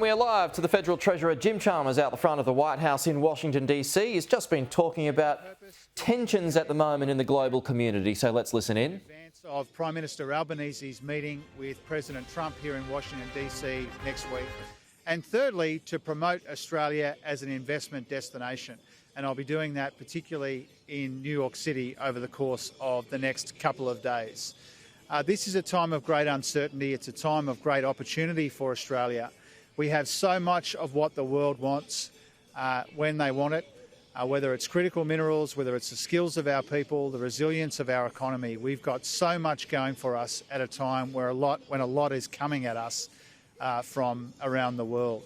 We're live to the Federal Treasurer Jim Chalmers out the front of the White House in Washington DC. He's just been talking about tensions at the moment in the global community, so let's listen in. In advance of Prime Minister Albanese's meeting with President Trump here in Washington DC next week. And thirdly, to promote Australia as an investment destination. And I'll be doing that particularly in New York City over the course of the next couple of days. This is a time of great uncertainty. It's a time of great opportunity for Australia. We have so much of what the world wants when they want it, whether it's critical minerals, whether it's the skills of our people, the resilience of our economy. We've got so much going for us at a time when a lot is coming at us from around the world.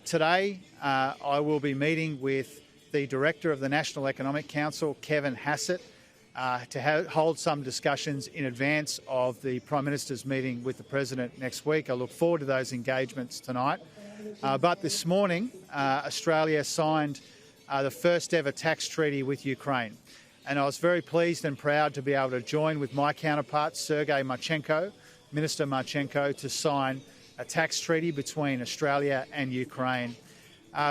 Today, I will be meeting with the Director of the National Economic Council, Kevin Hassett, to hold some discussions in advance of the Prime Minister's meeting with the President next week. I look forward to those engagements tonight. But this morning, Australia signed the first ever tax treaty with Ukraine. And I was very pleased and proud to be able to join with my counterpart, Sergei Marchenko, Minister Marchenko, to sign a tax treaty between Australia and Ukraine.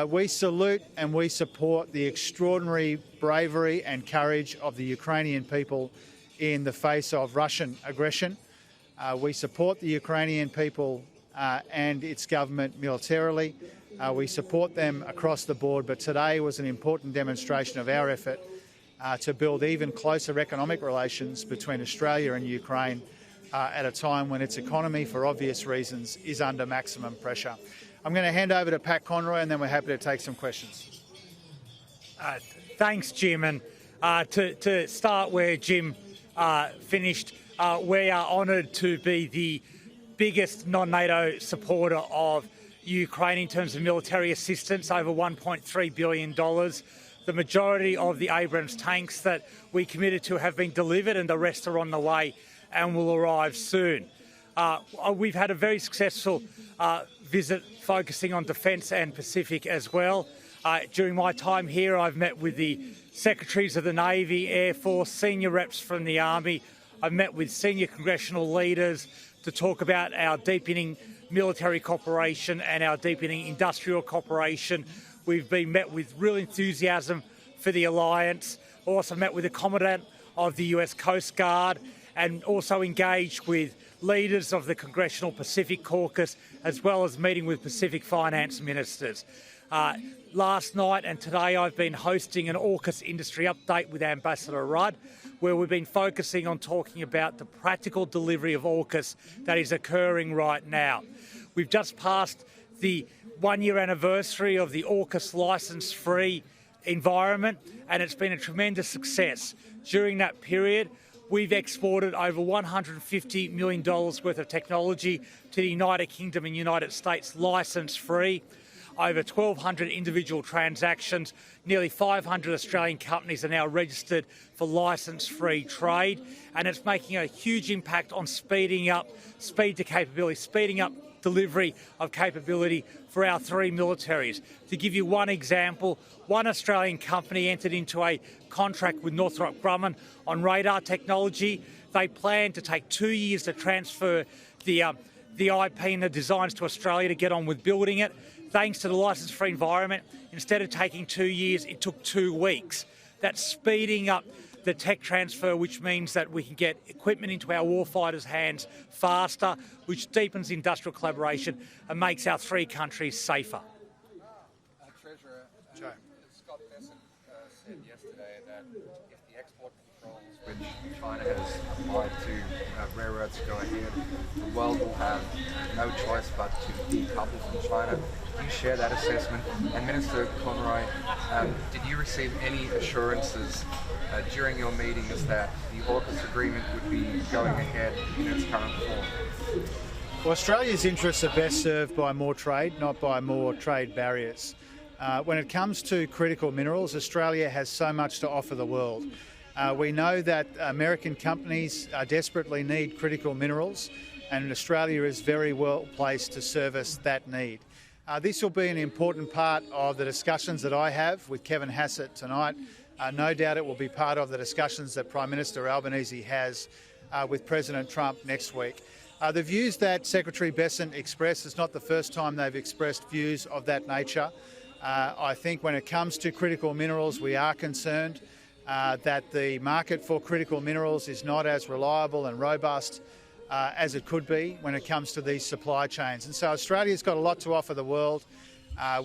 We salute and we support the extraordinary bravery and courage of the Ukrainian people in the face of Russian aggression. We support the Ukrainian people and its government militarily. We support them across the board, but today was an important demonstration of our effort to build even closer economic relations between Australia and Ukraine at a time when its economy, for obvious reasons, is under maximum pressure. I'm going to hand over to Pat Conroy and then we're happy to take some questions. Thanks, Jim. And to start where Jim finished, we are honoured to be the biggest non-NATO supporter of Ukraine in terms of military assistance, over $1.3 billion. The majority of the Abrams tanks that we committed to have been delivered and the rest are on the way and will arrive soon. We've had a very successful visit focusing on defence and Pacific as well. During my time here, I've met with the Secretaries of the Navy, Air Force, senior reps from the Army. I've met with senior congressional leaders to talk about our deepening military cooperation and our deepening industrial cooperation. We've been met with real enthusiasm for the alliance. Also met with the Commandant of the US Coast Guard and also engaged with leaders of the Congressional Pacific Caucus, as well as meeting with Pacific finance ministers. Last night and today I've been hosting an AUKUS industry update with Ambassador Rudd, where we've been focusing on talking about the practical delivery of AUKUS that is occurring right now. We've just passed the one-year anniversary of the AUKUS licence-free environment, and it's been a tremendous success. During that period, we've exported over $150 million worth of technology to the United Kingdom and United States licence-free, over 1,200 individual transactions. Nearly 500 Australian companies are now registered for licence-free trade, and it's making a huge impact on speeding up delivery of capability for our three militaries. To give you one example, one Australian company entered into a contract with Northrop Grumman on radar technology. They plan to take 2 years to transfer the IP and the designs to Australia to get on with building it. Thanks to the licence-free environment, instead of taking 2 years, it took 2 weeks. That's speeding up the tech transfer, which means that we can get equipment into our warfighters' hands faster, which deepens industrial collaboration and makes our three countries safer. Treasurer, Scott Bessent said yesterday that if the export controls which China has applied to rare earths go ahead, the world will have no choice but to decouple from China. Do you share that assessment? And Minister Conroy, did you receive any assurances during your meetings that the AUKUS agreement would be going ahead in its current form? Well, Australia's interests are best served by more trade, not by more trade barriers. When it comes to critical minerals, Australia has so much to offer the world. We know that American companies desperately need critical minerals, and Australia is very well placed to service that need. This will be an important part of the discussions that I have with Kevin Hassett tonight. No doubt it will be part of the discussions that Prime Minister Albanese has with President Trump next week. The views that Secretary Bessent expressed is not the first time they've expressed views of that nature. I think when it comes to critical minerals, we are concerned that the market for critical minerals is not as reliable and robust as it could be when it comes to these supply chains. And so Australia's got a lot to offer the world.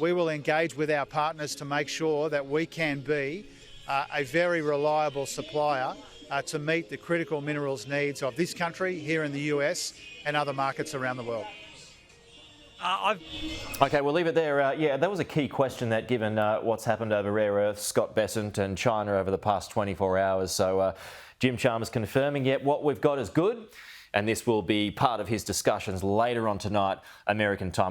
We will engage with our partners to make sure that we can be a very reliable supplier to meet the critical minerals needs of this country, here in the US and other markets around the world. OK, we'll leave it there. Yeah, that was a key question, that given what's happened over rare earths, Scott Bessent and China over the past 24 hours. So Jim Chalmers confirming, yet what we've got is good. And this will be part of his discussions later on tonight, American time.